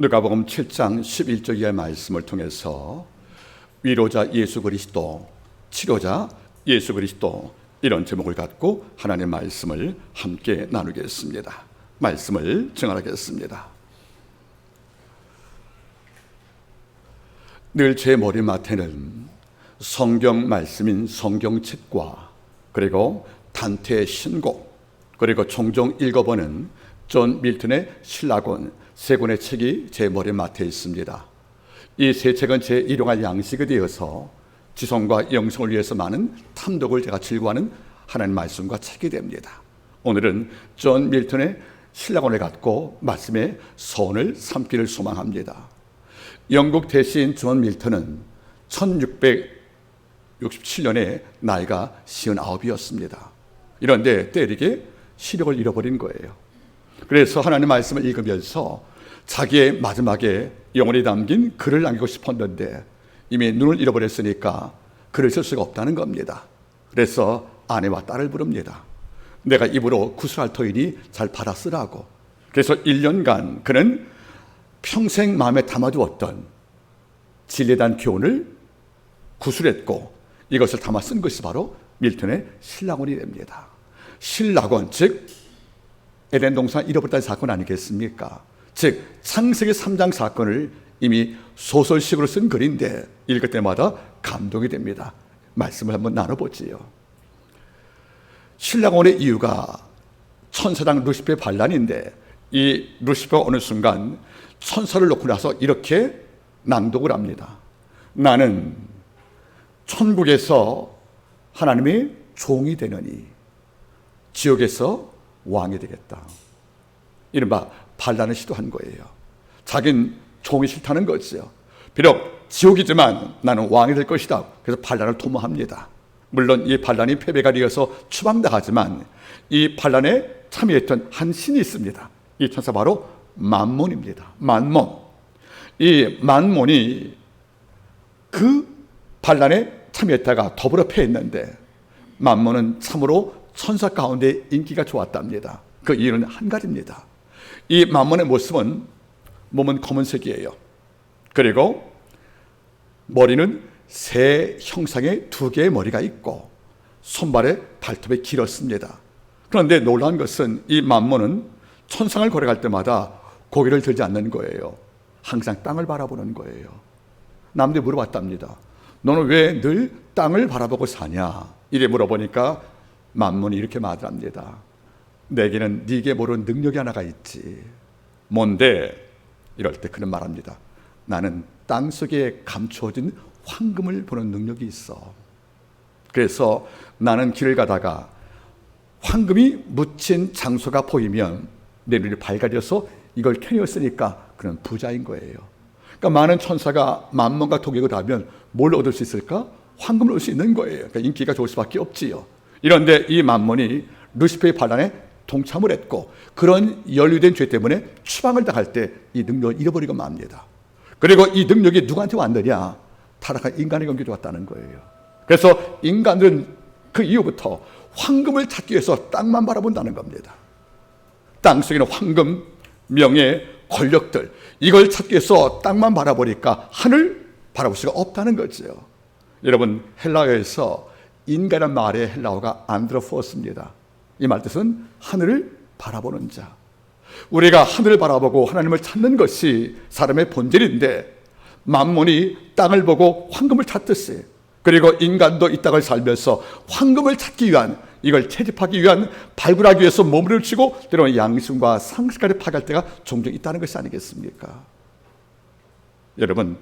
누가복음 7장 11절의 말씀을 통해서 위로자 예수 그리스도, 치료자 예수 그리스도, 이런 제목을 갖고 하나님의 말씀을 함께 나누겠습니다. 말씀을 증언하겠습니다. 늘 제 머리맡에는 성경 말씀인 성경책과 그리고 단테의 신곡, 그리고 종종 읽어보는 존 밀턴의 신라곤 세 권의 책이 제 머리맡에 있습니다. 이 세 책은 제 일용할 양식이 되어서 지성과 영성을 위해서 많은 탐독을 제가 즐거워하는 하나님 말씀과 책이 됩니다. 오늘은 존 밀턴의 신라곤을 갖고 말씀의 선을 삼기를 소망합니다. 영국 대시인 존 밀턴은 1667년에 나이가 59이었습니다. 이런데 때리게 시력을 잃어버린 거예요. 그래서 하나님 말씀을 읽으면서 자기의 마지막에 영혼이 담긴 글을 남기고 싶었는데 이미 눈을 잃어버렸으니까 글을 쓸 수가 없다는 겁니다. 그래서 아내와 딸을 부릅니다. 내가 입으로 구술할 터이니 잘 받아 쓰라고. 그래서 1년간 그는 평생 마음에 담아두었던 진리에 대한 교훈을 구술했고 이것을 담아 쓴 것이 바로 밀턴의 신라곤이 됩니다. 신라곤, 즉 에덴 동산 잃어버렸다는 사건 아니겠습니까? 즉 창세기 3장 사건을 이미 소설식으로 쓴 글인데 읽을 때마다 감동이 됩니다. 말씀을 한번 나눠보지요. 신라곤의 이유가 천사장 루시퍼의 반란인데 이 루시퍼가 어느 순간 천사를 놓고 나서 이렇게 낭독을 합니다. 나는 천국에서 하나님의 종이 되느니 지옥에서 왕이 되겠다. 이른바 반란을 시도한 거예요. 자긴 종이 싫다는 거죠. 비록 지옥이지만 나는 왕이 될 것이다. 그래서 반란을 도모합니다. 물론 이 반란이 패배가 되어서 추방당하지만 이 반란에 참여했던 한 신이 있습니다. 이 천사 바로 만몬입니다. 만몬. 이 만몬이 그 반란에 참여했다가 더불어 패했는데 만몬은 참으로 천사 가운데 인기가 좋았답니다. 그 이유는 한 가지입니다. 이 만몬의 모습은 몸은 검은색이에요. 그리고 머리는 새 형상의 2개의 머리가 있고 손발에 발톱이 길었습니다. 그런데 놀라운 것은 이 만몬은 천상을 걸어갈 때마다 고개를 들지 않는 거예요. 항상 땅을 바라보는 거예요. 남들이 물어봤답니다. 너는 왜 늘 땅을 바라보고 사냐? 이래 물어보니까 만몬이 이렇게 말합니다. 내게는 네게 모르는 능력이 하나가 있지. 뭔데? 이럴 때 그는 말합니다. 나는 땅속에 감추어진 황금을 보는 능력이 있어. 그래서 나는 길을 가다가 황금이 묻힌 장소가 보이면 내 눈이 밝아져서 이걸 캐내었으니까 그는 부자인 거예요. 그러니까 많은 천사가 만몬과 동역을 하면 뭘 얻을 수 있을까? 황금을 얻을 수 있는 거예요. 그러니까 인기가 좋을 수밖에 없지요. 이런데 이 만몬이 루시퍼의 반란에 동참을 했고 그런 연루된 죄 때문에 추방을 당할 때 이 능력을 잃어버리고 맙니다. 그리고 이 능력이 누구한테 왔느냐? 타락한 인간의 경계에 왔다는 거예요. 그래서 인간들은 그 이후부터 황금을 찾기 위해서 땅만 바라본다는 겁니다. 땅 속에는 황금, 명예, 권력들, 이걸 찾기 위해서 땅만 바라보니까 하늘 바라볼 수가 없다는 거죠. 여러분, 헬라어에서 인간이라는 말의 헬라어가 안드로포스입니다. 이 말 뜻은 하늘을 바라보는 자. 우리가 하늘을 바라보고 하나님을 찾는 것이 사람의 본질인데 만몬이 땅을 보고 황금을 찾듯이, 그리고 인간도 이 땅을 살면서 황금을 찾기 위한, 이걸 채집하기 위한, 발굴하기 위해서 몸을 치고 때로는 양심과 상식까지 파괴할 때가 종종 있다는 것이 아니겠습니까? 여러분,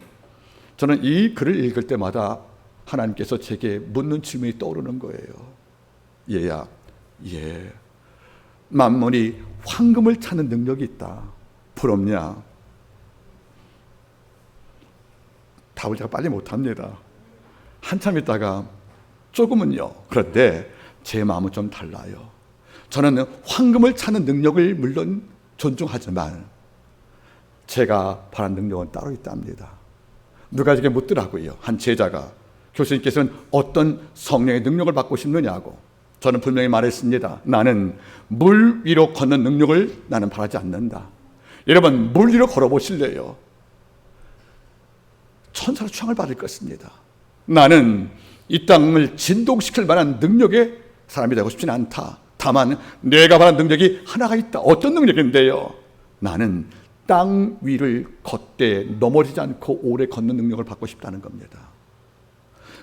저는 이 글을 읽을 때마다 하나님께서 제게 묻는 질문이 떠오르는 거예요. 얘야, 예, 만몬이 황금을 찾는 능력이 있다. 부럽냐? 답을 제가 빨리 못합니다. 한참 있다가 조금은요. 그런데 제 마음은 좀 달라요. 저는 황금을 찾는 능력을 물론 존중하지만 제가 바란 능력은 따로 있답니다. 누가 제게 묻더라고요. 한 제자가, 교수님께서는 어떤 성령의 능력을 받고 싶느냐고. 저는 분명히 말했습니다. 나는 물 위로 걷는 능력을 나는 바라지 않는다. 여러분, 물 위로 걸어보실래요? 천사로 추앙을 받을 것입니다. 나는 이 땅을 진동시킬 만한 능력의 사람이 되고 싶지는 않다. 다만 내가 바란 능력이 하나가 있다. 어떤 능력인데요? 나는 땅 위를 걷되 넘어지지 않고 오래 걷는 능력을 받고 싶다는 겁니다.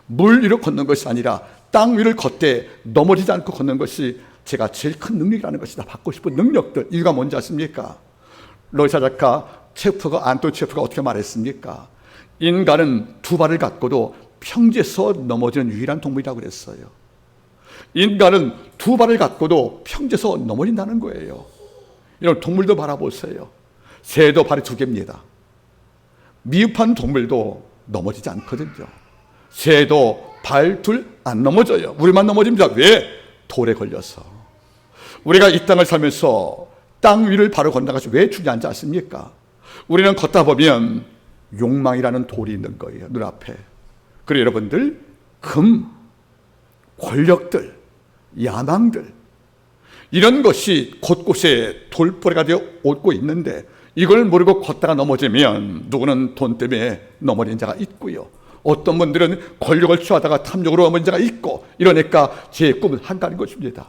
물 위로 걷는 것이 아니라 땅 위를 걷되 넘어지지 않고 걷는 것이 제가 제일 큰 능력이라는 것이다. 받고 싶은 능력들. 이유가 뭔지 아십니까? 러시아 작가 안톤 체프가 어떻게 말했습니까? 인간은 두 발을 갖고도 평지에서 넘어지는 유일한 동물이라고 그랬어요. 인간은 두 발을 갖고도 평지에서 넘어진다는 거예요. 이런 동물도 바라보세요. 새도 발이 두 개입니다. 미흡한 동물도 넘어지지 않거든요. 새도 발 둘 안 넘어져요. 우리만 넘어집니다. 왜? 돌에 걸려서. 우리가 이 땅을 살면서 땅 위를 바로 건너가서 왜 중요한지 아십니까? 우리는 걷다 보면 욕망이라는 돌이 있는 거예요. 눈앞에. 그리고 여러분들, 권력들, 야망들, 이런 것이 곳곳에 돌뿌리가 되어 오고 있는데, 이걸 모르고 걷다가 넘어지면 누구는 돈 때문에 넘어진 자가 있고요. 어떤 분들은 권력을 취하다가 탐욕으로 넘어진 자가 있고, 이러니까 제 꿈은 한가는 것입니다.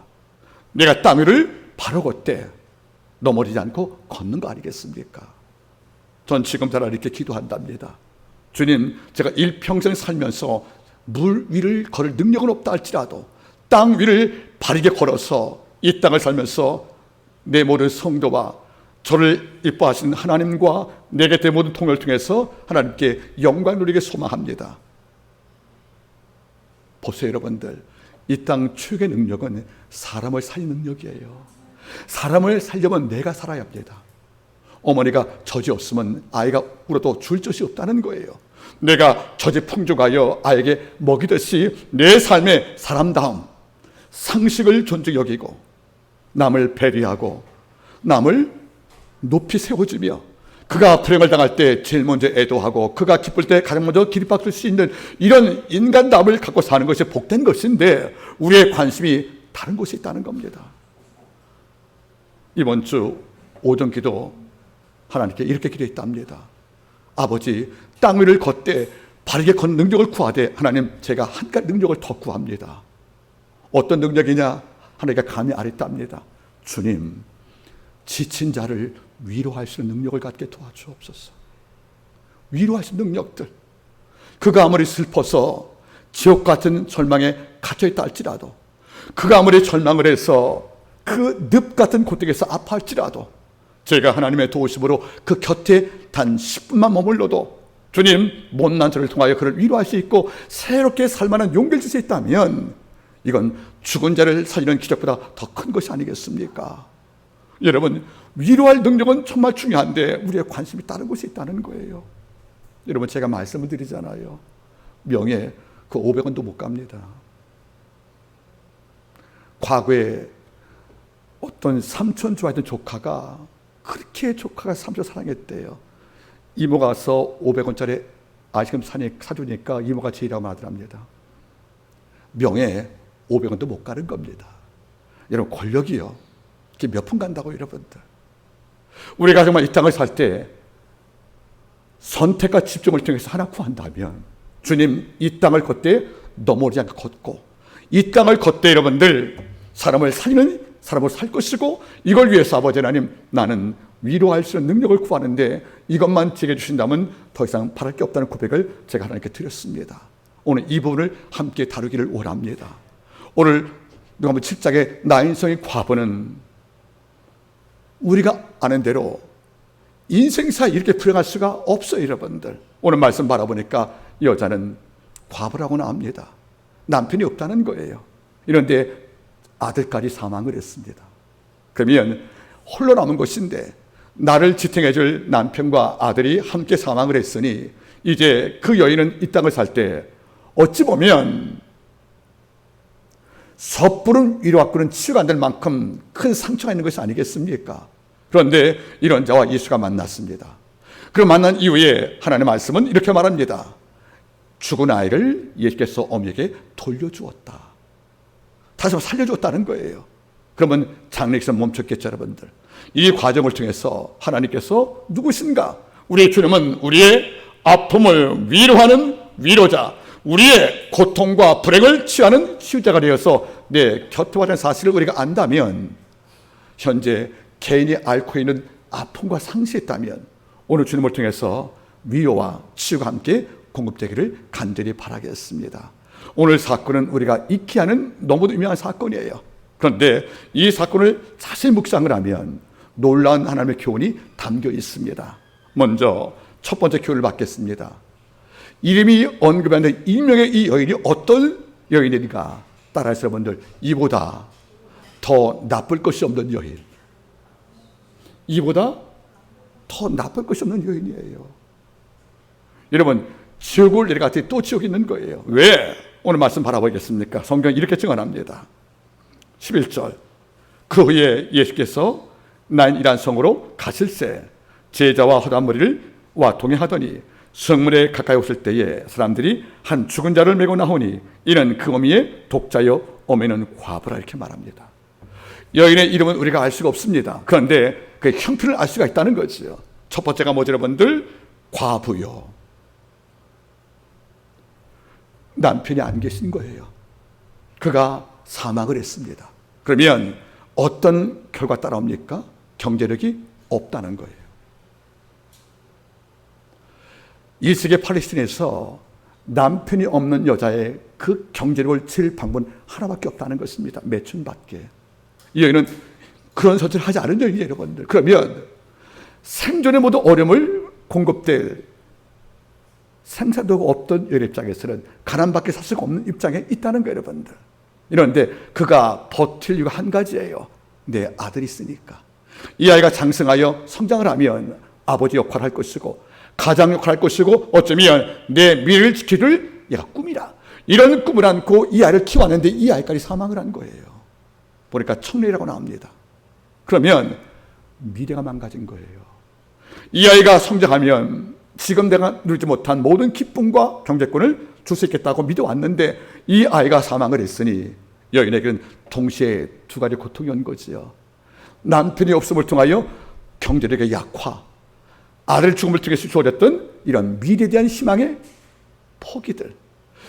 내가 땅 위를 바로 걷되 넘어지지 않고 걷는 거 아니겠습니까? 전 지금 잘 이렇게 기도한답니다. 주님, 제가 일평생 살면서 물 위를 걸을 능력은 없다 할지라도 땅 위를 바르게 걸어서 이 땅을 살면서 내 모든 성도와 저를 이뻐하시는 하나님과 내 곁의 모든 통역을 통해서 하나님께 영광 누리게 소망합니다. 보세요, 여러분들. 이 땅 최고의 능력은 사람을 살리는 능력이에요. 사람을 살려면 내가 살아야 합니다. 어머니가 젖이 없으면 아이가 울어도 줄 것이 없다는 거예요. 내가 젖이 풍족하여 아이에게 먹이듯이 내 삶의 사람다움, 상식을 존중히 여기고 남을 배려하고 남을 높이 세워주며 그가 불행을 당할 때 제일 먼저 애도하고 그가 기쁠 때 가장 먼저 기립박을 수 있는 이런 인간담을 갖고 사는 것이 복된 것인데, 우리의 관심이 다른 곳에 있다는 겁니다. 이번 주 오전 기도 하나님께 이렇게 기도했답니다. 아버지, 땅 위를 걷되 바르게 걷는 능력을 구하되 하나님, 제가 한 가지 능력을 더 구합니다. 어떤 능력이냐? 하나님께 감히 아랬답니다. 주님, 지친 자를 위로할 수 있는 능력을 갖게 도와주옵소서. 위로할 수 있는 능력들. 그가 아무리 슬퍼서 지옥 같은 절망에 갇혀있다 할지라도, 그가 아무리 절망을 해서 그 늪 같은 고통에서 아파할지라도 제가 하나님의 도우심으로 그 곁에 단 10분만 머물러도 주님, 못난 저를 통하여 그를 위로할 수 있고 새롭게 살만한 용기를 줄 수 있다면 이건 죽은 자를 살리는 기적보다 더 큰 것이 아니겠습니까? 여러분, 위로할 능력은 정말 중요한데 우리의 관심이 다른 곳에 있다는 거예요. 여러분, 제가 말씀을 드리잖아요. 명예 그 500원도 못 갑니다. 과거에 어떤 삼촌 좋아했던 조카가 그렇게 조카가 삼촌 사랑했대요. 이모가 가서 500원짜리 아이스크림 사주니까 이모가 제일이라고 하더랍니다. 명예 500원도 못 가는 겁니다. 여러분, 권력이요, 이게 몇 푼 간다고 여러분들. 우리가 정말 이 땅을 살 때 선택과 집중을 통해서 하나 구한다면, 주님, 이 땅을 걷되 넘어지지 않고 걷고, 이 땅을 걷되 여러분들 사람을 살리는 사람을 살 것이고, 이걸 위해서 아버지 하나님, 나는 위로할 수 있는 능력을 구하는데 이것만 제게 주신다면 더 이상 바랄 게 없다는 고백을 제가 하나님께 드렸습니다. 오늘 이 부분을 함께 다루기를 원합니다. 오늘 누가복음 7장의 나 인생의 과부는 우리가 아는 대로 인생사에 이렇게 불행할 수가 없어요, 여러분들. 오늘 말씀 바라보니까 여자는 과부라고 나옵니다. 남편이 없다는 거예요. 이런데 아들까지 사망을 했습니다. 그러면 홀로 남은 것인데 나를 지탱해 줄 남편과 아들이 함께 사망을 했으니 이제 그 여인은 이 땅을 살 때 어찌 보면 섣부른 위로 갖고는 치유가 안 될 만큼 큰 상처가 있는 것이 아니겠습니까? 그런데 이런 자와 예수가 만났습니다. 그 만난 이후에 하나님의 말씀은 이렇게 말합니다. 죽은 아이를 예수께서 어머니에게 돌려주었다. 다시 한번 살려주었다는 거예요. 그러면 장례식은 멈췄겠죠, 여러분들. 이 과정을 통해서 하나님께서 누구신가? 우리의 주님은 우리의 아픔을 위로하는 위로자, 우리의 고통과 불행을 치유하는 치유자가 되어서 내 곁에 와는 사실을 우리가 안다면, 현재 개인이 앓고 있는 아픔과 상실이 있다면 오늘 주님을 통해서 위로와 치유가 함께 공급되기를 간절히 바라겠습니다. 오늘 사건은 우리가 익히 아는 너무도 유명한 사건이에요. 그런데 이 사건을 자세히 묵상을 하면 놀라운 하나님의 교훈이 담겨 있습니다. 먼저 첫 번째 교훈을 받겠습니다. 이름이 언급하는 일명의 이 여인이 어떤 여인인가? 따라서 여러분들, 이보다 더 나쁠 것이 없는 여인, 이보다 더 나쁠 것이 없는 여인이에요. 여러분, 지옥을 내려갔더니 또 지옥이 있는 거예요. 왜? 오늘 말씀 바라보겠습니까? 성경이 이렇게 증언합니다. 11절, 그 후에 예수께서 나인이란 성으로 가실새 제자와 허단무리를 와 동행하더니 성문에 가까이 오실 때에 사람들이 한 죽은 자를 메고 나오니 이는 그 어미의 독자여 어미는 과부라, 이렇게 말합니다. 여인의 이름은 우리가 알 수가 없습니다. 그런데 그 형편을 알 수가 있다는 거죠. 첫 번째가 뭐죠, 여러분들? 과부요. 남편이 안 계신 거예요. 그가 사망을 했습니다. 그러면 어떤 결과 따라옵니까? 경제력이 없다는 거예요. 1세기 팔레스틴에서 남편이 없는 여자의 그 경제력을 칠 방법은 하나밖에 없다는 것입니다. 매춘받게. 이 여인은 그런 선택을 하지 않은 여인이에요, 여러분들. 그러면 생존의 모든 어려움을 공급될 생산도가 없던 여인 입장에서는 가난밖에 살 수가 없는 입장에 있다는 거예요, 여러분들. 이런데 그가 버틸 이유가 한 가지예요. 내 아들이 있으니까. 이 아이가 장성하여 성장을 하면 아버지 역할을 할 것이고 가장 역할을 할 것이고 어쩌면 내 미래를 지키를 얘가 꿈이라. 이런 꿈을 안고 이 아이를 키워왔는데 이 아이까지 사망을 한 거예요. 보니까 청년이라고 나옵니다. 그러면 미래가 망가진 거예요. 이 아이가 성장하면 지금 내가 누리지 못한 모든 기쁨과 경제권을 줄 수 있겠다고 믿어왔는데 이 아이가 사망을 했으니 여인에게는 동시에 두 가지 고통이 온 거지요. 남편이 없음을 통하여 경제력의 약화, 아들 죽음을 통해서 주어졌던 이런 미래에 대한 희망의 포기들,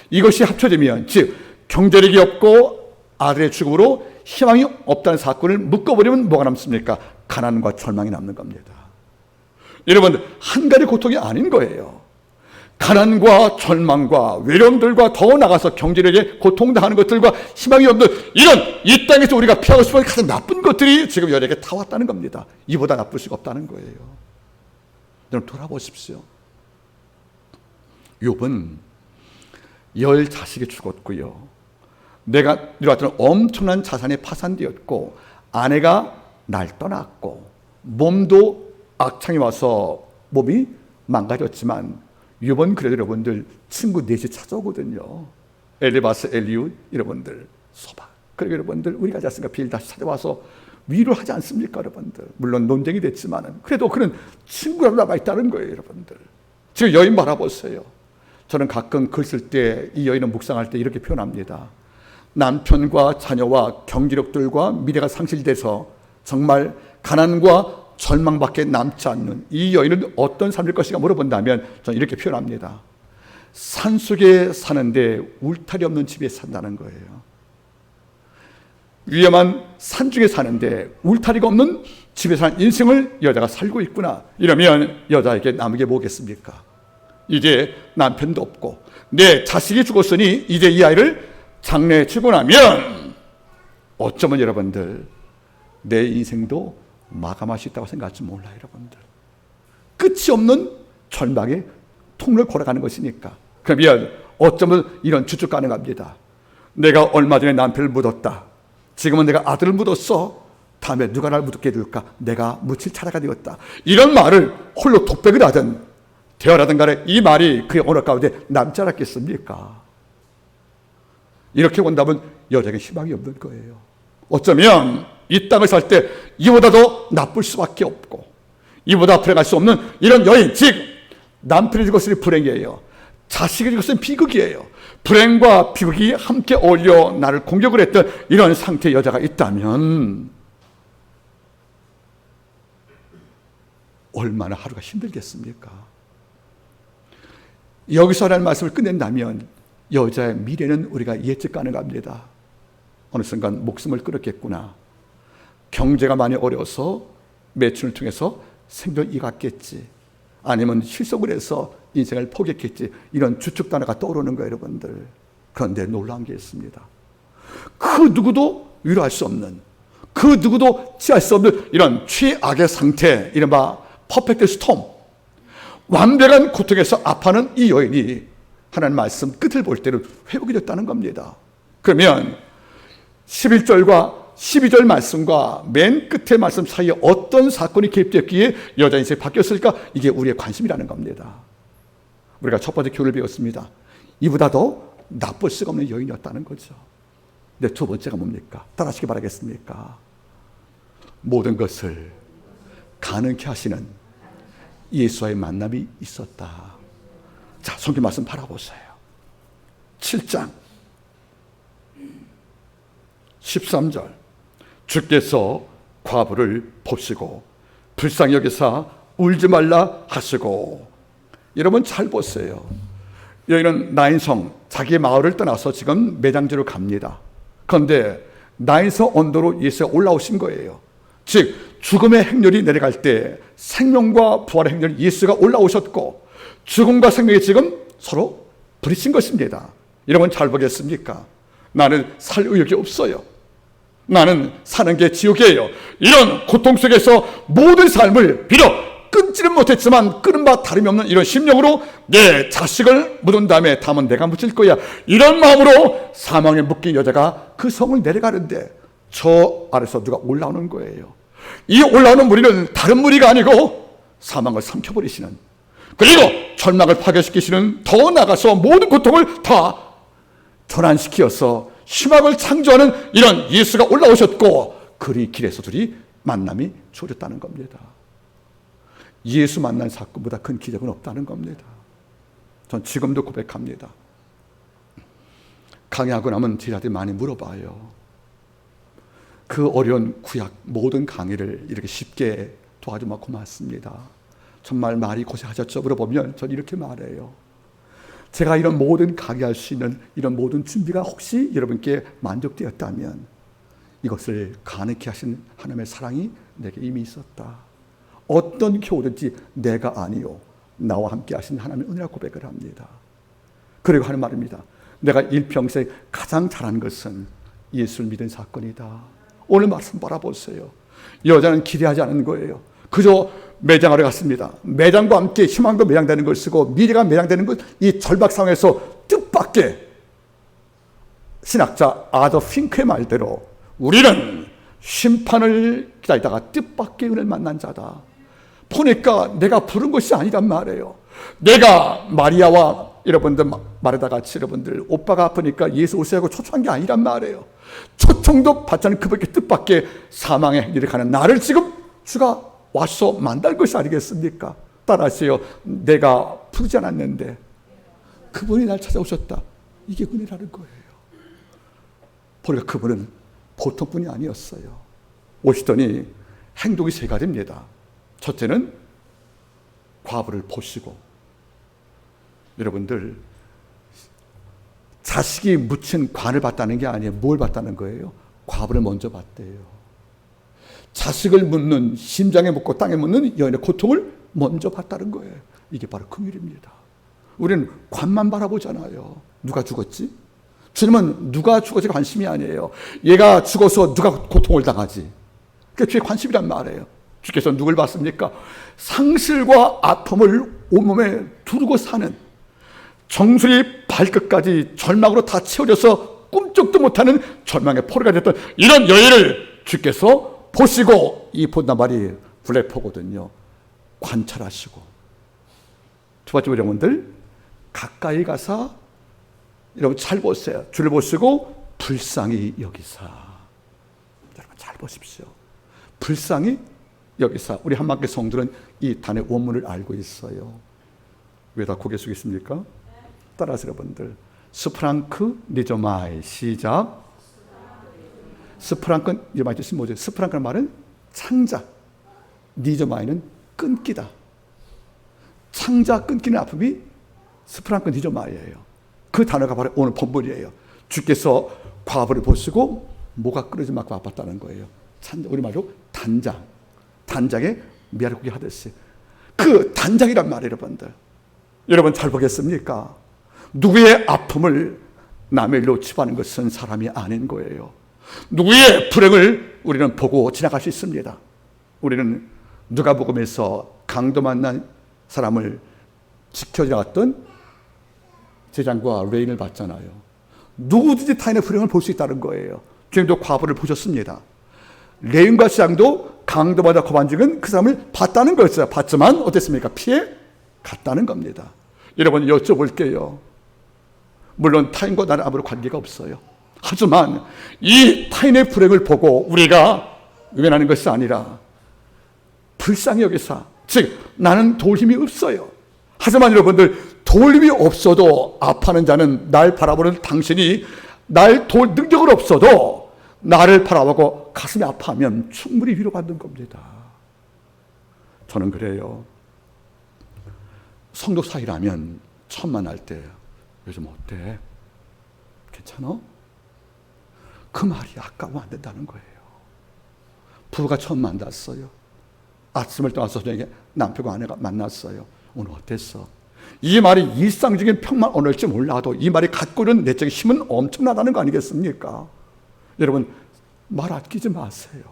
이것이 합쳐지면, 즉 경제력이 없고 아들의 죽음으로 희망이 없다는 사건을 묶어버리면 뭐가 남습니까? 가난과 절망이 남는 겁니다. 여러분, 한 가지 고통이 아닌 거예요. 가난과 절망과 외로움들과 더 나가서 경제력에 고통당하는 것들과 희망이 없는 이런 이 땅에서 우리가 피하고 싶은 가장 나쁜 것들이 지금 여러에게 다 왔다는 겁니다. 이보다 나쁠 수가 없다는 거예요. 여러분, 돌아보십시오. 욥은 10 자식이 죽었고요, 내가 이루었던 엄청난 자산이 파산되었고 아내가 날 떠났고 몸도 악창이 와서 몸이 망가졌지만 욥은 그래도 여러분들 친구 넷이 찾아오거든요. 엘리바스, 엘리웃, 여러분들 소박. 그리고 여러분들 우리가 자신과 빌다시 찾아와서 위로를 하지 않습니까, 여러분들? 물론 논쟁이 됐지만 그래도 그는 친구라도 남아있다는 거예요, 여러분들. 지금 여인 바라보세요. 저는 가끔 글 쓸 때 이 여인을 묵상할 때 이렇게 표현합니다. 남편과 자녀와 경제력들과 미래가 상실돼서 정말 가난과 절망밖에 남지 않는 이 여인은 어떤 삶일 것인가 물어본다면 저는 이렇게 표현합니다. 산속에 사는데 울타리 없는 집에 산다는 거예요. 위험한 산중에 사는데 울타리가 없는 집에 사는 인생을 여자가 살고 있구나. 이러면 여자에게 남은 게 뭐겠습니까? 이제 남편도 없고 내 자식이 죽었으니 이제 이 아이를 장례에 치고 나면 어쩌면 여러분들 내 인생도 마감할 수 있다고 생각할지 몰라요, 여러분들. 끝이 없는 절망의 통로를 걸어가는 것이니까. 그러면 어쩌면 이런 추측 가능합니다. 내가 얼마 전에 남편을 묻었다. 지금은 내가 아들을 묻었어. 다음에 누가 날 묻게 해줄까? 내가 묻힐 차례가 되었다. 이런 말을 홀로 독백을 하든 대화라든 간에 이 말이 그의 언어 가운데 남지 않았겠습니까? 이렇게 본다면 여자에게 희망이 없는 거예요. 어쩌면 이 땅을 살 때 이보다 더 나쁠 수밖에 없고 이보다 불행할 수 없는 이런 여인, 즉 남편이 죽었으니 불행이에요. 자식이 죽었으니 비극이에요. 불행과 비극이 함께 어울려 나를 공격을 했던 이런 상태의 여자가 있다면 얼마나 하루가 힘들겠습니까? 여기서 하라는 말씀을 끝낸다면 여자의 미래는 우리가 예측 가능합니다. 어느 순간 목숨을 끊었겠구나, 경제가 많이 어려워서 매춘을 통해서 생존을 이갔겠지, 아니면 실속을 해서 인생을 포기했겠지, 이런 추측 단어가 떠오르는 거예요, 여러분들. 그런데 놀라운 게 있습니다. 그 누구도 위로할 수 없는, 그 누구도 지할 수 없는 이런 최악의 상태, 이른바 퍼펙트 스톰, 완벽한 고통에서 아파하는 이 여인이 하나님 말씀 끝을 볼 때는 회복이 됐다는 겁니다. 그러면 11절과 12절 말씀과 맨 끝의 말씀 사이에 어떤 사건이 개입되었기에 여자 인생이 바뀌었을까? 이게 우리의 관심이라는 겁니다. 우리가 첫 번째 교훈을 배웠습니다. 이보다 더 나쁠 수가 없는 여인이었다는 거죠. 근데 두 번째가 뭡니까? 따라하시기 바라겠습니까? 모든 것을 가능케 하시는 예수와의 만남이 있었다. 자, 성경 말씀 바라보세요. 7장 13절, 주께서 과부를 보시고 불쌍히 여기사 울지 말라 하시고. 여러분 잘 보세요. 여기는 나인성, 자기의 마을을 떠나서 지금 매장지로 갑니다. 그런데 나인성 언덕으로 예수가 올라오신 거예요. 즉 죽음의 행렬이 내려갈 때 생명과 부활의 행렬, 예수가 올라오셨고 죽음과 생명이 지금 서로 부딪힌 것입니다. 여러분 잘 보겠습니까? 나는 살 의욕이 없어요. 나는 사는 게 지옥이에요. 이런 고통 속에서 모든 삶을 비록 끊지는 못했지만 끊은 바 다름이 없는 이런 심령으로 내 자식을 묻은 다음에 다음은 내가 묻힐 거야, 이런 마음으로 사망에 묶인 여자가 그 성을 내려가는데 저 아래서 누가 올라오는 거예요. 이 올라오는 무리는 다른 무리가 아니고 사망을 삼켜버리시는, 그리고 절망을 파괴시키시는, 더 나아가서 모든 고통을 다 전환시키어서 희망을 창조하는 이런 예수가 올라오셨고 그리 길에서 둘이 만남이 주어졌다는 겁니다. 예수 만난 사건보다 큰 기적은 없다는 겁니다. 전 지금도 고백합니다. 강의하고 나면 제자들이 많이 물어봐요. 그 어려운 구약 모든 강의를 이렇게 쉽게 도와주면 고맙습니다. 정말 많이 고생하셨죠? 물어보면 전 이렇게 말해요. 제가 이런 모든 강의할 수 있는 이런 모든 준비가 혹시 여러분께 만족되었다면 이것을 가능케 하신 하나님의 사랑이 내게 이미 있었다. 어떤 교우든지 내가 아니요 나와 함께 하신 하나님의 은혜라 고백을 합니다. 그리고 하는 말입니다. 내가 일평생 가장 잘한 것은 예수를 믿은 사건이다. 오늘 말씀 바라보세요. 여자는 기대하지 않은 거예요. 그저 매장하러 갔습니다. 매장과 함께 희망도 매장되는 걸 쓰고 미래가 매장되는 것, 이 절박 상황에서 뜻밖의 신학자 아더 핑크의 말대로 우리는 심판을 기다리다가 뜻밖의 은혜를 만난 자다. 보니까 내가 부른 것이 아니란 말이에요. 내가 마리아와 여러분들 마르다 같이 여러분들 오빠가 아프니까 예수 오세요 초청한 게 아니란 말이에요. 초청도 받지 않은 그밖에 뜻밖의 사망의 행리를 가는 나를 지금 주가 와서 만날 것이 아니겠습니까? 따라하세요. 내가 부르지 않았는데 그분이 날 찾아오셨다. 이게 은혜라는 거예요. 보니까 그분은 보통 분이 아니었어요. 오시더니 행동이 세 가지입니다. 첫째는 과부를 보시고, 여러분들 자식이 묻힌 관을 봤다는 게 아니에요. 뭘 봤다는 거예요? 과부를 먼저 봤대요. 자식을 묻는, 심장에 묻고 땅에 묻는 여인의 고통을 먼저 봤다는 거예요. 이게 바로 긍휼입니다. 우리는 관만 바라보잖아요. 누가 죽었지? 주님은 누가 죽었지 관심이 아니에요. 얘가 죽어서 누가 고통을 당하지? 그게 주의 관심이란 말이에요. 주께서 누굴 봤습니까? 상실과 아픔을 온몸에 두르고 사는, 정수리 발끝까지 절망으로 다 채워져서 꿈쩍도 못하는 절망의 포로가 됐던 이런 여인을 주께서 보시고, 이 본단 말이 블랙포거든요. 관찰하시고. 두 번째, 여러분들 가까이 가서 여러분 잘 보세요. 주를 보시고 불쌍히 여기사. 여러분 잘 보십시오. 불쌍히 여기사. 우리 한마음교회 성도는 이 단의 원문을 알고 있어요. 왜 다 고개 숙이십니까? 따라서 여러분들 스프랑크 니조마이. 시작. 스프랑크 니조마이 뜻이 뭐죠? 스프랑크는 말은 창자, 니조마이는 끊기다. 창자 끊기는 아픔이 스프랑크 니조마이예요. 그 단어가 바로 오늘 본문이에요. 주께서 과부를 보시고 목가 끊어진 만큼 아팠다는 거예요. 우리말로 단장, 단장에 미아리고기 하듯이 그 단장이란 말이에요. 여러분들, 여러분 잘 보겠습니까? 누구의 아픔을 남의 일로 치부하는 것은 사람이 아닌 거예요. 누구의 불행을 우리는 보고 지나갈 수 있습니다. 우리는 누가복음에서 강도 만난 사람을 지켜 지나갔던 제장과 레인을 봤잖아요. 누구든지 타인의 불행을 볼 수 있다는 거예요. 주님도 과부를 보셨습니다. 레인과 제장도 강도 받아 거반죽은 그 사람을 봤다는 거였어요. 봤지만 어땠습니까? 피해 갔다는 겁니다. 여러분 여쭤볼게요. 물론 타인과 나는 아무런 관계가 없어요. 하지만 이 타인의 불행을 보고 우리가 외면하는 것이 아니라 불쌍히 여기사, 즉 나는 도울 힘이 없어요. 하지만 여러분들, 도울 힘이 없어도 아파하는 자는 날 바라보는 당신이 날 도울 능력은 없어도 나를 바라보고 가슴이 아파하면 충분히 위로받는 겁니다. 저는 그래요. 성도 사이라면 처음 만날 때 요즘 어때? 괜찮아? 그 말이 아까워 안 된다는 거예요. 부부가 처음 만났어요. 아침을 떠나서 저녁에 남편과 아내가 만났어요. 오늘 어땠어? 이 말이 일상적인 평만 오늘지 몰라도 이 말이 갖고 있는 내적인 힘은 엄청나다는 거 아니겠습니까? 여러분, 말 아끼지 마세요.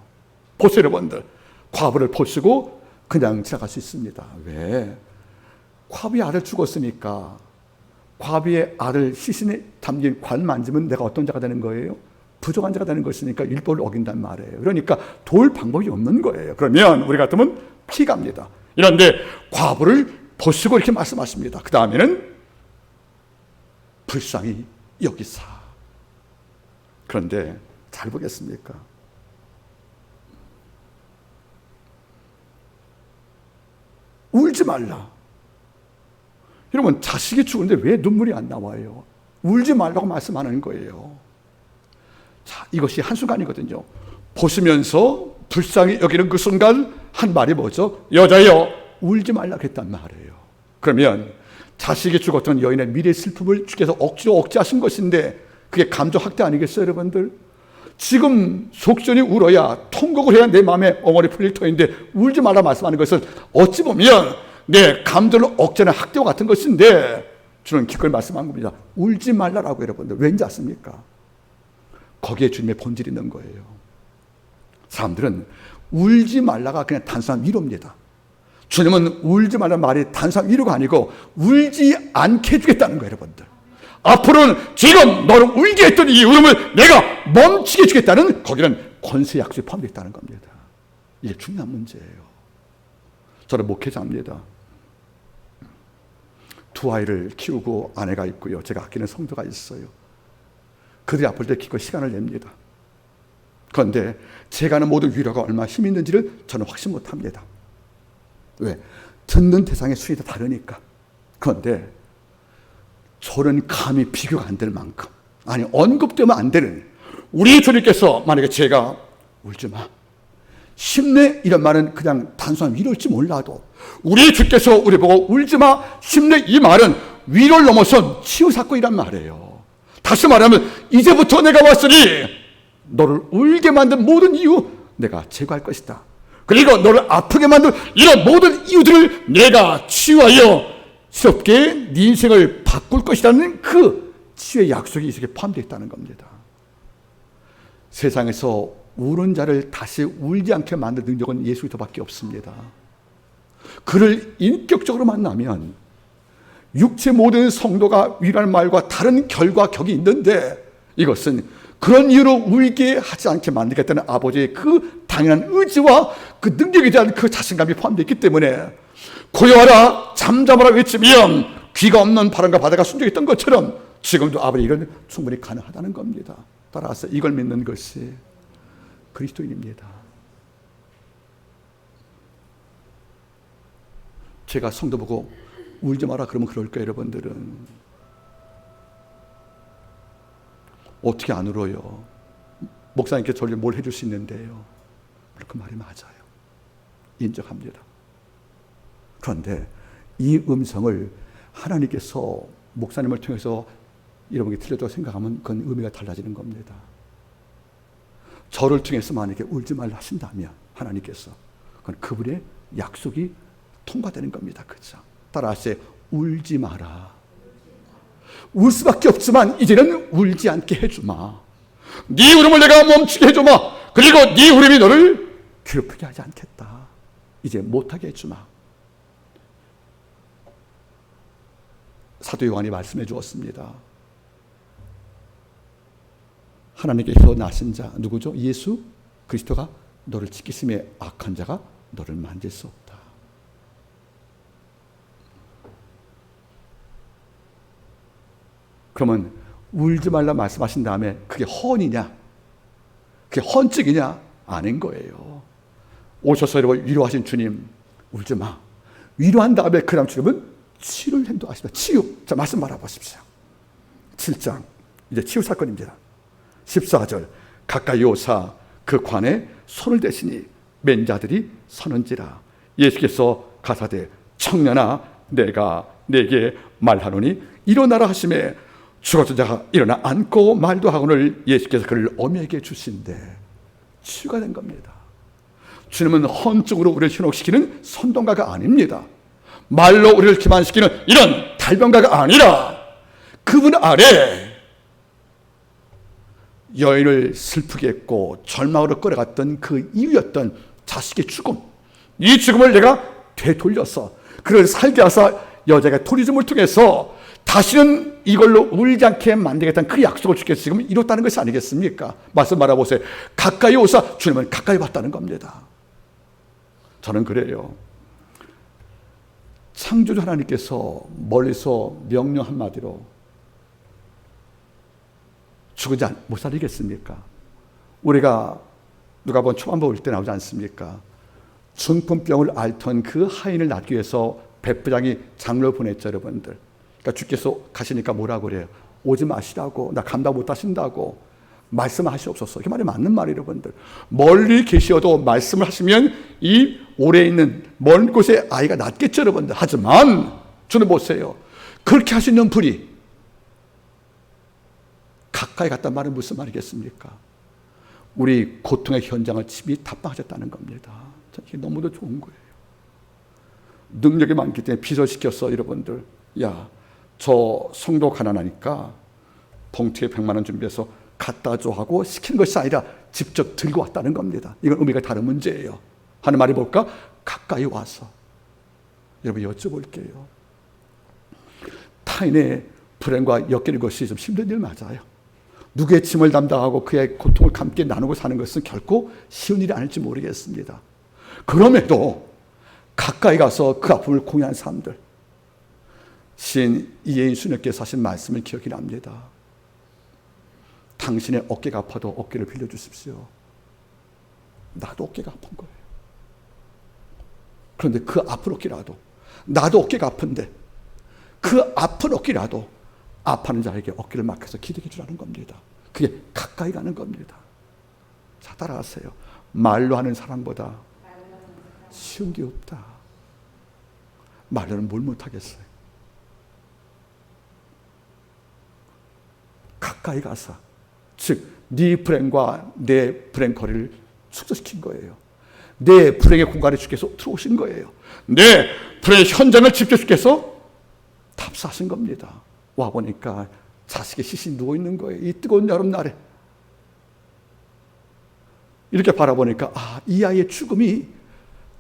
보세요, 여러분들. 과부를 보시고 그냥 지나갈 수 있습니다. 왜? 과부의 아들 죽었으니까 과부의 아들 시신에 담긴 관 만지면 내가 어떤 자가 되는 거예요? 부족한 자가 되는 것이니까 율법을 어긴단 말이에요. 그러니까 도울 방법이 없는 거예요. 그러면 우리 같으면 피갑니다. 이런데 과부를 보시고 이렇게 말씀하십니다. 그 다음에는 불쌍히 여기사. 그런데 잘 보겠습니까? 울지 말라. 여러분, 자식이 죽은데 왜 눈물이 안 나와요? 울지 말라고 말씀하는 거예요. 자, 이것이 한순간이거든요. 보시면서 불쌍히 여기는 그 순간 한 말이 뭐죠? 여자여, 울지 말라 그랬단 말이에요. 그러면 자식이 죽었던 여인의 미래의 슬픔을 주께서 억지로 억제하신 것인데 그게 감정 학대 아니겠어요, 여러분들? 지금 속전이 울어야 통곡을 해야 내 마음에 엉어리 풀릴 터인데 울지 말라 말씀하는 것은 어찌 보면 내 감정을 억제하는 학대와 같은 것인데 주는 기꺼이 말씀한 겁니다. 울지 말라라고. 여러분들 왠지 아십니까? 거기에 주님의 본질이 있는 거예요. 사람들은 울지 말라가 그냥 단순한 위로입니다. 주님은 울지 말라는 말이 단순한 위로가 아니고 울지 않게 해주겠다는 거예요, 여러분들. 앞으로는 지금 너를 울게 했던 이 울음을 내가 멈추게 해주겠다는, 거기는 권세 약속이 포함되어 있다는 겁니다. 이게 중요한 문제예요. 저는 목회자입니다. 두 아이를 키우고 아내가 있고요. 제가 아끼는 성도가 있어요. 그들이 아플 때 기꺼이 시간을 냅니다. 그런데 제가 하는 모든 위로가 얼마나 힘이 있는지를 저는 확신 못합니다. 왜? 듣는 대상의 수준이 다 다르니까. 그런데 저는 감히 비교가 안 될 만큼, 아니 언급되면 안 되는, 우리 주님께서 만약에 제가 울지 마, 힘내 이런 말은 그냥 단순한 위로일지 몰라도 우리 주께서 우리 보고 울지 마, 힘내 이 말은 위로를 넘어선 치유사건이란 말이에요. 다시 말하면 이제부터 내가 왔으니 너를 울게 만든 모든 이유 내가 제거할 것이다. 그리고 너를 아프게 만든 이런 모든 이유들을 내가 치유하여 새롭게 네 인생을 바꿀 것이라는 그 치유의 약속이 이 속에 포함되어 있다는 겁니다. 세상에서 우는 자를 다시 울지 않게 만든 능력은 예수 그리스도밖에 없습니다. 그를 인격적으로 만나면 육체 모든 성도가 위로하는 말과 다른 결과 격이 있는데, 이것은 그런 이유로 울게 하지 않게 만들겠다는 아버지의 그 당연한 의지와 그 능력에 대한 그 자신감이 포함되어 있기 때문에 고요하라 잠잠하라 외치면 귀가 없는 바람과 바다가 순종했던 것처럼 지금도 아버지 이런 충분히 가능하다는 겁니다. 따라서 이걸 믿는 것이 그리스도인입니다. 제가 성도 보고 울지 마라 그러면 그럴 거예요, 여러분들은. 어떻게 안 울어요? 목사님께 저를 뭘 해줄 수 있는데요? 그 말이 맞아요. 인정합니다. 그런데 이 음성을 하나님께서 목사님을 통해서 여러분에게 들려줘 생각하면 그건 의미가 달라지는 겁니다. 저를 통해서 만약에 울지 말라 하신다면 하나님께서 그건 그분의 약속이 통과되는 겁니다. 그렇죠? 따라하세요. 울지 마라. 울 수밖에 없지만 이제는 울지 않게 해주마. 네 울음을 내가 멈추게 해주마. 그리고 네 울음이 너를 괴롭히게 하지 않겠다. 이제 못하게 해주마. 사도 요한이 말씀해 주었습니다. 하나님께서 나신 자 누구죠? 예수 그리스도가 너를 지키심에 악한 자가 너를 만질 수 없다. 그러면 울지 말라 말씀하신 다음에 그게 헌이냐? 그게 헌증이냐? 아닌 거예요. 오셔서 여러분 위로하신 주님 울지 마. 위로한 다음에 그 다음 주님은 치유를 행동하십니다. 치유. 자, 말씀 말아보십시오. 7장 이제 치유 사건입니다. 14절 가까이 오사 그 관에 손을 대시니 맨 자들이 서는지라. 예수께서 가사대 청년아 내가 내게 말하노니 일어나라 하심에 죽었던 자가 일어나 앉고 말도 하고는 예수께서 그를 어미에게 주신대 치유가 된 겁니다. 주님은 헌증으로 우리를 현혹시키는 선동가가 아닙니다. 말로 우리를 기만시키는 이런 달변가가 아니라 그분 아래 여인을 슬프게 했고 절망으로 끌어갔던 그 이유였던 자식의 죽음, 이 죽음을 내가 되돌려서 그를 살게 하사 여자가 토리즘을 통해서 다시는 이걸로 울지 않게 만들겠다는 그 약속을 주께서 지금 이뤘다는 것이 아니겠습니까? 말씀 말아보세요. 가까이 오사 주님은 가까이 왔다는 겁니다. 저는 그래요. 창조주 하나님께서 멀리서 명령 한마디로 죽은 자 못 살리겠습니까? 우리가 누가복음 초반부 올 때 나오지 않습니까? 중풍병을 앓던 그 하인을 낫기 위해서 백부장이 장로를 보냈죠, 여러분들. 그러니까 주께서 가시니까 뭐라고 그래요? 오지 마시라고, 나 감당 못 하신다고 말씀하시옵소서. 그 말이 맞는 말이에요, 여러분들. 멀리 계시어도 말씀을 하시면 이 오래 있는 먼 곳에 아이가 낫겠죠, 여러분들. 하지만 주는 보세요. 그렇게 하시는 분이 가까이 갔단 말은 무슨 말이겠습니까? 우리 고통의 현장을 집이 답방하셨다는 겁니다. 이게 너무도 좋은 거예요. 능력이 많기 때문에 비서시켰어, 여러분들. 야, 저 성도 가난하니까 봉투에 100만 원 준비해서 갖다 줘 하고 시킨 것이 아니라 직접 들고 왔다는 겁니다. 이건 의미가 다른 문제예요. 하는 말이 뭘까? 가까이 와서. 여러분 여쭤볼게요. 타인의 불행과 엮이는 것이 좀 힘든 일 맞아요. 누구의 짐을 담당하고 그의 고통을 함께 나누고 사는 것은 결코 쉬운 일이 아닐지 모르겠습니다. 그럼에도 가까이 가서 그 아픔을 공유한 사람들, 시인 이혜인 수녀께서 하신 말씀을 기억이 납니다. 당신의 어깨가 아파도 어깨를 빌려주십시오. 나도 어깨가 아픈 거예요. 그런데 그 아픈 어깨라도, 나도 어깨가 아픈데 그 아픈 어깨라도 아파하는 자에게 어깨를 맡겨서 기도해 주라는 겁니다. 그게 가까이 가는 겁니다. 자, 따라하세요. 말로 하는 사랑보다 쉬운 게 없다. 말로는 뭘 못하겠어요. 가까이 가서, 즉 네 불행과 내 불행 거리를 축소시킨 거예요. 내 불행의 공간에 주께서 들어오신 거예요. 내 불행의 현장을 직접 주께서 답사하신 겁니다. 와보니까 자식의 시신이 누워있는 거예요. 이 뜨거운 여름날에. 이렇게 바라보니까 이 아이의 죽음이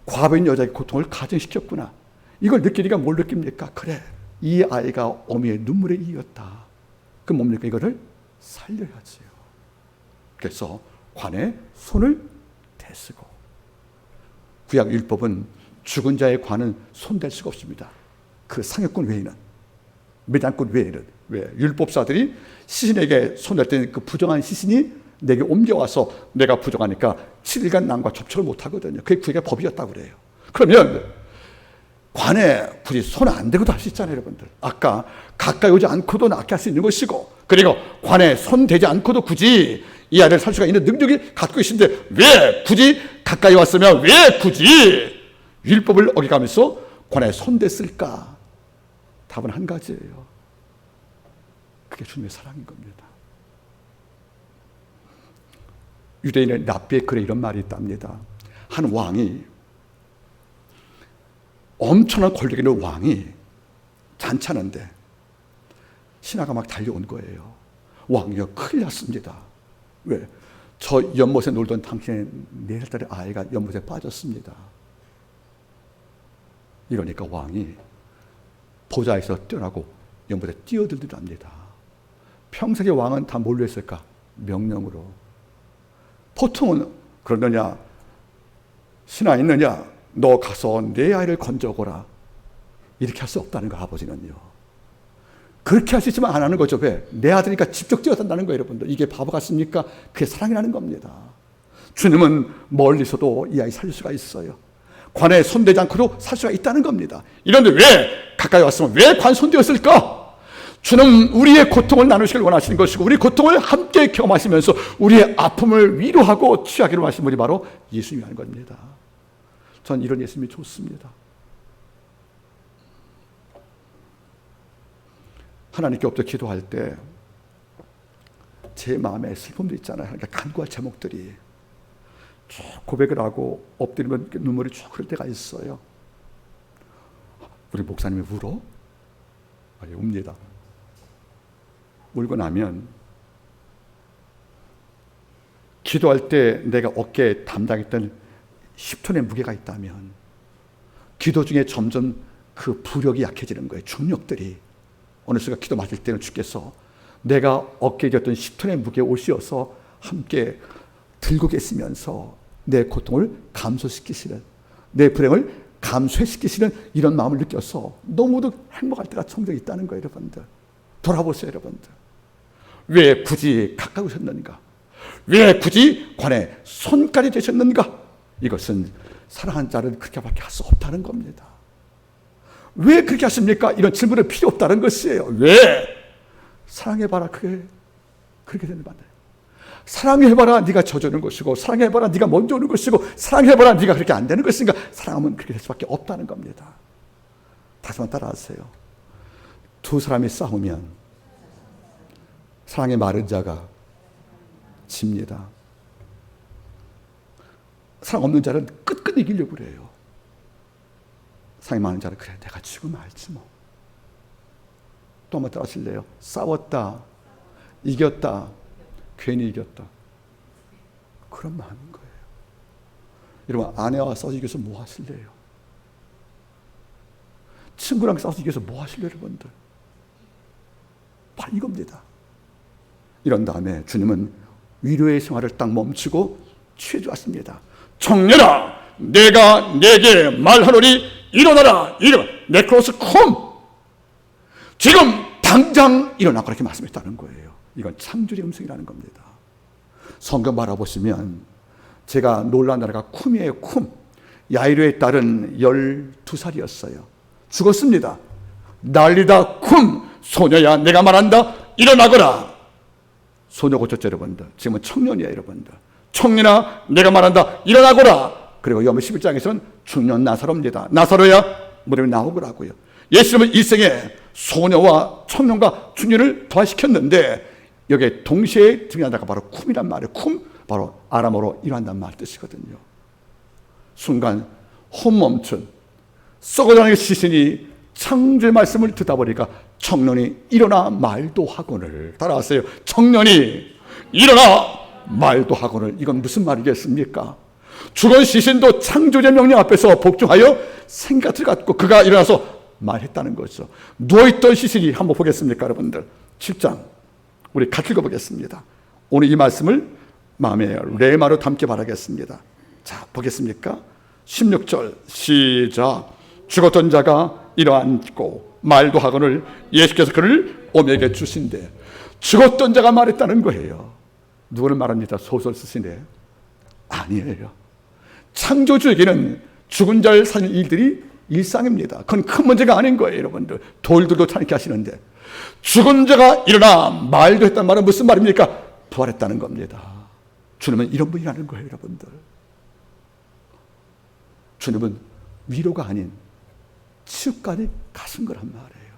과부인 여자의 고통을 가중시켰구나. 이걸 느끼니까 뭘 느낍니까? 그래, 이 아이가 어미의 눈물의 이유였다. 그럼 뭡니까? 이거를 살려야지요. 그래서 관에 손을 대쓰고. 구약 율법은 죽은 자의 관은 손댈 수가 없습니다. 그 상여꾼 외에는, 매장꾼 외에는. 왜? 율법사들이 시신에게 손댈 때는 그 부정한 시신이 내게 옮겨와서 내가 부정하니까 7일간 남과 접촉을 못하거든요. 그게 구약의 법이었다고 그래요. 그러면 관에 굳이 손 안 대고도 할 수 있잖아요, 여러분들. 아까 가까이 오지 않고도 낫게 할 수 있는 것이고, 그리고 관에 손대지 않고도 굳이 이 아이를 살 수가 있는 능력이 갖고 계신데 왜 굳이 가까이 왔으면 왜 굳이 율법을 어겨가면서 관에 손댔을까? 답은 한 가지예요. 그게 주님의 사랑인 겁니다. 유대인의 랍비의 글에 이런 말이 있답니다. 한 왕이, 엄청난 권력 있는 왕이 잔치하는데 신하가 막 달려온 거예요. 왕이요, 큰일 났습니다. 왜? 저 연못에 놀던 당신의 4살짜리 아이가 연못에 빠졌습니다. 이러니까 왕이 보좌에서 뛰어나고 연못에 뛰어들더랍니다. 평생에 왕은 다 뭘로 했을까? 명령으로. 보통은 그러느냐, 신하 있느냐, 너 가서 내 아이를 건져오거라, 이렇게 할 수 없다는 거. 아버지는요, 그렇게 할 수 있지만 안 하는 거죠. 왜? 내 아들이니까 직접 뛰어든다는 거예요. 여러분들, 이게 바보 같습니까? 그게 사랑이라는 겁니다. 주님은 멀리서도 이 아이 살릴 수가 있어요. 관에 손대지 않고도 살 수가 있다는 겁니다. 이런데 왜 가까이 왔으면 왜 관 손대었을까? 주는 우리의 고통을 나누시길 원하시는 것이고, 우리 고통을 함께 경험하시면서 우리의 아픔을 위로하고 취하기로 하신 분이 바로 예수님이라는 겁니다. 전 이런 예수님이 좋습니다. 하나님께 엎드려 기도할 때 제 마음에 슬픔도 있잖아요. 그러니까 간구할 제목들이 쭉 고백을 하고 엎드리면 눈물이 쭉 흐를 때가 있어요. 우리 목사님이 울어? 아니, 웁니다. 울고 나면 기도할 때 내가 어깨에 담당했던 10톤의 무게가 있다면 기도 중에 점점 그 부력이 약해지는 거예요. 중력들이. 어느 순간 기도 마칠 때는 주께서 내가 어깨에 졌던 10톤의 무게 옷이어서 함께 들고 계시면서 내 고통을 감소시키시는, 내 불행을 감쇄시키시는 이런 마음을 느껴서 너무도 행복할 때가 종종 있다는 거예요. 여러분들, 돌아보세요. 여러분들, 왜 굳이 가까이 오셨는가? 왜 굳이 관에 손까지 되셨는가? 이것은 사랑하는 자는 그렇게밖에 할 수 없다는 겁니다. 왜 그렇게 하십니까? 이런 질문은 필요 없다는 것이에요. 왜? 사랑해봐라. 그렇게 되는 말이에요. 사랑해봐라. 네가 져주는 것이고, 사랑해봐라. 네가 먼저 오는 것이고, 사랑해봐라. 네가 그렇게 안 되는 것인가? 사랑하면 그렇게 될 수밖에 없다는 겁니다. 다시 한번 따라하세요. 두 사람이 싸우면 사랑의 마른 자가 집니다. 사랑 없는 자는 끝끝 이기려고 그래요. 사랑이 많은 자는 그래, 내가 지금 알지 뭐. 또 한번 따라하실래요? 싸웠다, 이겼다, 괜히 이겼다. 그런 마음인 거예요. 여러분, 아내와 싸워서 이겨서 뭐 하실래요? 친구랑 싸워서 이겨서 뭐 하실래요? 여러분들, 바로 이겁니다. 이런 다음에 주님은 위로의 생활을 딱 멈추고 취해주었습니다. 청년아, 내가 내게 말하노니 일어나라. 네크로스 콤, 지금 당장 일어나. 그렇게 말씀했다는 거예요. 이건 창조의 음성이라는 겁니다. 성경 바라보시면 제가 놀란 나라가 쿰이에요. 쿰. 야이로의 딸은 12살이었어요. 죽었습니다. 난리다 쿰, 소녀야 내가 말한다 일어나거라. 소녀 고쳤죠 여러분들. 지금은 청년이에요 여러분들. 청년아 내가 말한다 일어나거라. 그리고 요한 11장에서는 중년 나사로입니다. 나사로야 무덤에 나오거라고요. 예수님은 일생에 소녀와 청년과 중년을 부활시켰는데 여기에 동시에 등장한다가 바로 쿰이란 말이에요. 쿰, 바로 아람어로 일어난다는 말 뜻이거든요. 순간 헛멈춘 썩어가는 시신이 창조의 말씀을 듣다 보니까 청년이 일어나 말도 하거늘. 따라하세요. 청년이 일어나 말도 하거늘. 이건 무슨 말이겠습니까? 죽은 시신도 창조의 명령 앞에서 복종하여 생각을 갖고 그가 일어나서 말했다는 거죠. 누워있던 시신이 한번 보겠습니까 여러분들? 7장 우리 같이 읽어보겠습니다. 오늘 이 말씀을 마음에 레마로 담기 바라겠습니다. 자, 보겠습니까? 16절 시작. 죽었던 자가 일어앉고 말도 하거늘 예수께서 그를 오메게 주신대. 죽었던 자가 말했다는 거예요. 누구를 말합니다? 소설 쓰시네? 아니에요. 창조주에게는 죽은 자를 살린 일들이 일상입니다. 그건 큰 문제가 아닌 거예요, 여러분들. 돌들도 타니게 하시는데. 죽은 자가 일어나 말도 했단 말은 무슨 말입니까? 부활했다는 겁니다. 주님은 이런 분이라는 거예요, 여러분들. 주님은 위로가 아닌 치유까지 가신 거란 말이에요.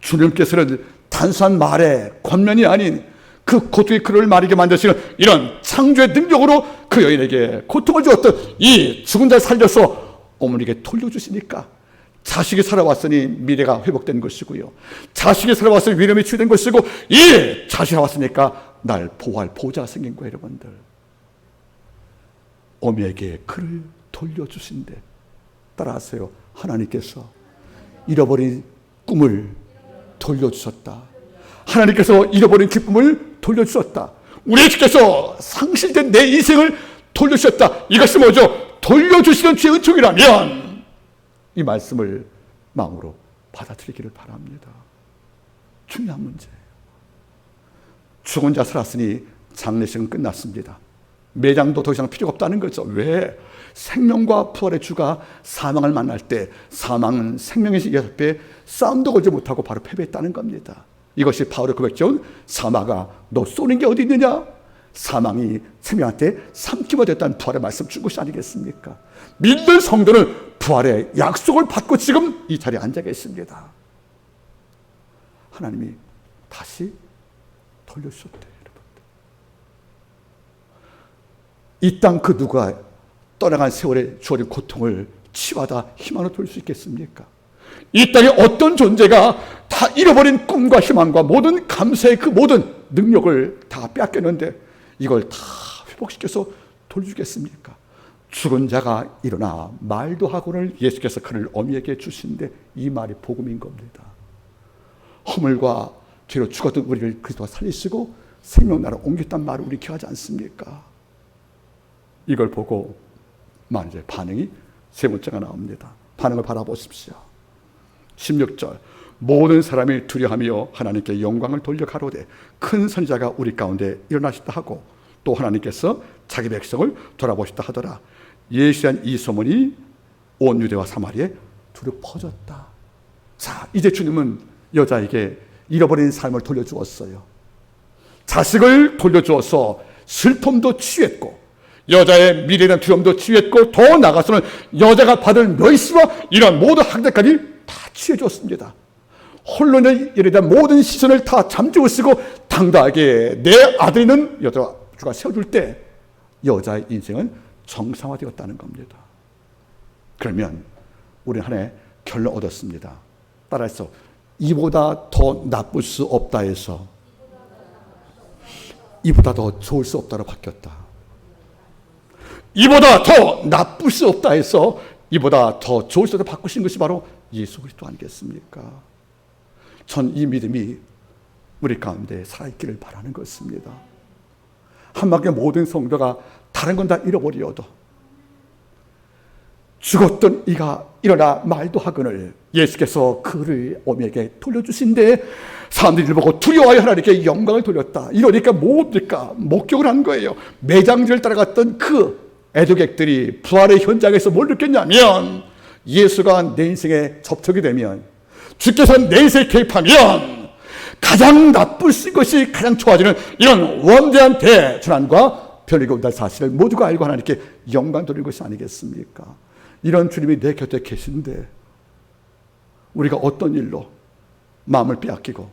주님께서는 단순한 말의 권면이 아닌 그 고통의 그를 말이게 만드시는 이런 창조의 능력으로 그 여인에게 고통을 주었던 이 죽은 자를 살려서 어머니에게 돌려주시니까 자식이 살아왔으니 미래가 회복된 것이고요. 자식이 살아왔으니 위험이 치유된 것이고 이 자식이 살아왔으니까 날 보호할 보호자가 생긴 거예요, 여러분들. 어머니에게 그를 돌려주신대. 따라하세요. 하나님께서 잃어버린 꿈을 돌려주셨다. 하나님께서 잃어버린 기쁨을 돌려주셨다. 우리 주께서 상실된 내 인생을 돌려주셨다. 이것이 뭐죠? 돌려주시는 주의 은총이라면 이 말씀을 마음으로 받아들이기를 바랍니다. 중요한 문제예요. 죽은 자 살았으니 장례식은 끝났습니다. 매장도 더 이상 필요가 없다는 거죠. 왜? 생명과 부활의 주가 사망을 만날 때 사망은 생명의 옆에 싸움도 걸지 못하고 바로 패배했다는 겁니다. 이것이 바울의 고백전 사망아 너 쏘는 게 어디 있느냐? 사망이 생명한테 삼키게 됐다는 부활의 말씀 준 것이 아니겠습니까? 믿는 성도는 부활의 약속을 받고 지금 이 자리에 앉아 계십니다. 하나님이 다시 돌려주셨대요. 이 땅 그 누가 떠나간 세월에 주어진 고통을 치유하다 희망으로 돌릴 수 있겠습니까? 이 땅에 어떤 존재가 다 잃어버린 꿈과 희망과 모든 감사의 그 모든 능력을 다 빼앗겼는데 이걸 다 회복시켜서 돌려주겠습니까? 죽은 자가 일어나 말도 하고는 예수께서 그를 어미에게 주신데 이 말이 복음인 겁니다. 허물과 죄로 죽었던 우리를 그리스도가 살리시고 생명나라 옮겼단 말을 우리 기억하지 않습니까? 이걸 보고 이제 반응이 세 번째가 나옵니다. 반응을 바라보십시오. 16절 모든 사람이 두려워하며 하나님께 영광을 돌려 가로되 큰 선지자가 우리 가운데 일어나셨다 하고 또 하나님께서 자기 백성을 돌아보셨다 하더라. 예수에 대한 이 소문이 온 유대와 사마리아에 두루 퍼졌다. 자, 이제 주님은 여자에게 잃어버린 삶을 돌려주었어요. 자식을 돌려주어서 슬픔도 치유했고 여자의 미래에 대한 두려움도 치유했고 더 나아가서는 여자가 받을 멸시와 이런 모든 학대까지 다 치유해 줬습니다. 홀로는 일에 대한 모든 시선을 다 잠재워 쓰고 당당하게 내 아들이는 여자가 세워줄 때 여자의 인생은 정상화되었다는 겁니다. 그러면 우리는 한 해 결론 얻었습니다. 따라서 이보다 더 나쁠 수 없다 해서 이보다 더 좋을 수 없다로 바뀌었다. 이보다 더 나쁠 수 없다 해서 이보다 더 좋을 수 없다 바꾸신 것이 바로 예수 그리스도 아니겠습니까? 전 이 믿음이 우리 가운데 살아있기를 바라는 것입니다. 한마디로 모든 성도가 다른 건 다 잃어버려도 죽었던 이가 일어나 말도 하거늘 예수께서 그를 어미에게 돌려주신데 사람들이 이를 보고 두려워하여 하나님께 영광을 돌렸다. 이러니까 뭡니까? 목격을 한 거예요. 매장지를 따라갔던 그 애도객들이 부활의 현장에서 뭘 느꼈냐면 예수가 내 인생에 접촉이 되면 주께서 내 인생에 개입하면 가장 나쁠 것이 가장 좋아지는 이런 원대한 대전환과 변화가 온다는 사실을 모두가 알고 하나님께 영광 돌리는 것이 아니겠습니까? 이런 주님이 내 곁에 계신데 우리가 어떤 일로 마음을 빼앗기고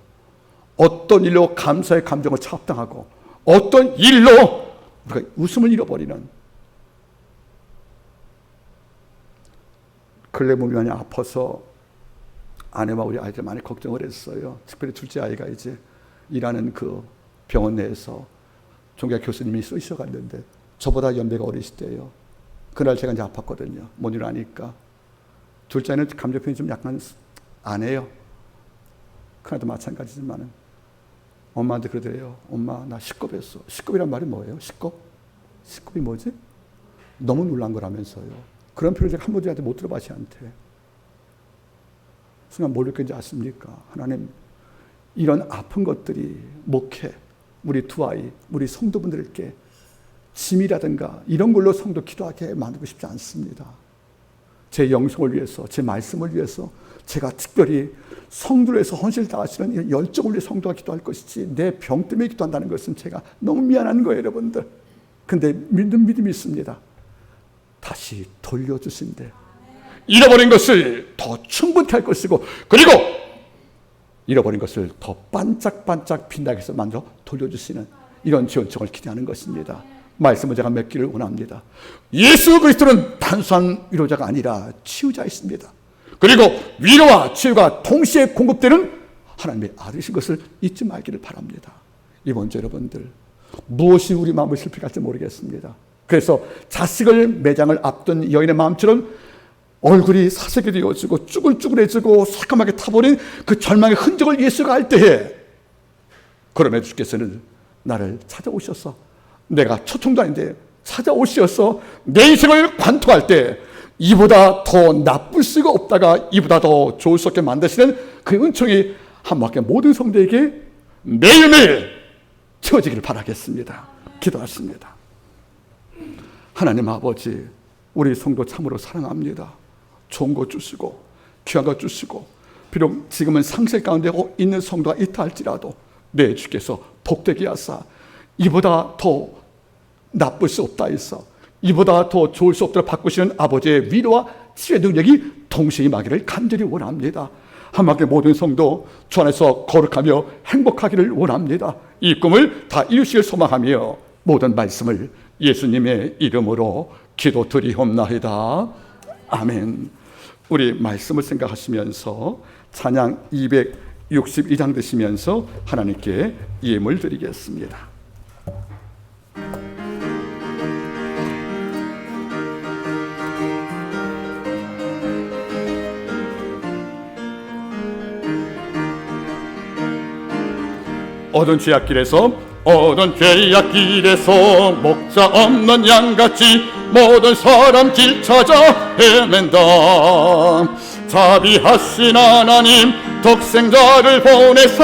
어떤 일로 감사의 감정을 차압당하고 어떤 일로 우리가 웃음을 잃어버리는 근래 몸이 많이 아파서 아내와 우리 아이들 많이 걱정을 했어요. 특별히 둘째 아이가 이제 일하는 그 병원 내에서 종교 교수님이 쏘셔갔는데 저보다 연배가 어리시대요. 그날 제가 이제 아팠거든요. 뭔 일 아니까. 둘째 아이는 감정 표현이 좀 약간 안 해요. 큰아이도 마찬가지지만은 엄마한테 그러더래요. 엄마 나 식겁했어. 식겁이란 말이 뭐예요? 식겁? 식겁이 뭐지? 너무 놀란 거라면서요. 그런 표현을 제가 한 번도 못 들어봐 저한테. 순간 뭘 느꼈는지 아십니까? 하나님 이런 아픈 것들이 목회, 우리 두 아이, 우리 성도분들께 짐이라든가 이런 걸로 성도 기도하게 만들고 싶지 않습니다. 제 영성을 위해서, 제 말씀을 위해서 제가 특별히 성도를 위해서 헌신을 다하시는 이런 열정을 위해 성도가 기도할 것이지 내 병 때문에 기도한다는 것은 제가 너무 미안한 거예요, 여러분들. 근데 믿음이 있습니다. 다시 돌려주신대. 잃어버린 것을 더 충분히 할 것이고, 그리고 잃어버린 것을 더 반짝반짝 빛나게 해서 만들어 돌려주시는 이런 지원청을 기대하는 것입니다. 말씀을 제가 맺기를 원합니다. 예수 그리스도는 단순한 위로자가 아니라 치유자이십니다. 그리고 위로와 치유가 동시에 공급되는 하나님의 아들이신 것을 잊지 말기를 바랍니다. 이번 주 여러분들, 무엇이 우리 마음을 슬프게 할지 모르겠습니다. 그래서 자식을 매장을 앞둔 여인의 마음처럼 얼굴이 사색이 되어지고 쭈글쭈글해지고 새까맣게 타버린 그 절망의 흔적을 예수가 알 때에, 그러면 주께서는 나를 찾아오셔서, 내가 초청도 아닌데 찾아오셔서 내 인생을 관통할 때 이보다 더 나쁠 수가 없다가 이보다 더 좋을 수 없게 만드시는 그 은총이 한마디에 모든 성도에게 매일매일 채워지기를 바라겠습니다. 기도하십니다. 하나님 아버지, 우리 성도 참으로 사랑합니다. 좋은 거 주시고 귀한 거 주시고, 비록 지금은 상실 가운데 있는 성도가 있다 할지라도 내 주께서 복되게 하사 이보다 더 나쁠 수 없다 해서 이보다 더 좋을 수 없도록 바꾸시는 아버지의 위로와 치유의 능력이 동시에 임하기를 간절히 원합니다. 한마디로 모든 성도 주 안에서 거룩하며 행복하기를 원합니다. 이 꿈을 다 이루시길 소망하며 모든 말씀을 예수님의 이름으로 기도드리옵나이다. 아멘. 우리 말씀을 생각하시면서 찬양 262장 드시면서 하나님께 예물 드리겠습니다. 어두운 죄악길에서 목자 없는 양같이 모든 사람 길 찾아 헤맨다. 자비하신 하나님 독생자를 보내서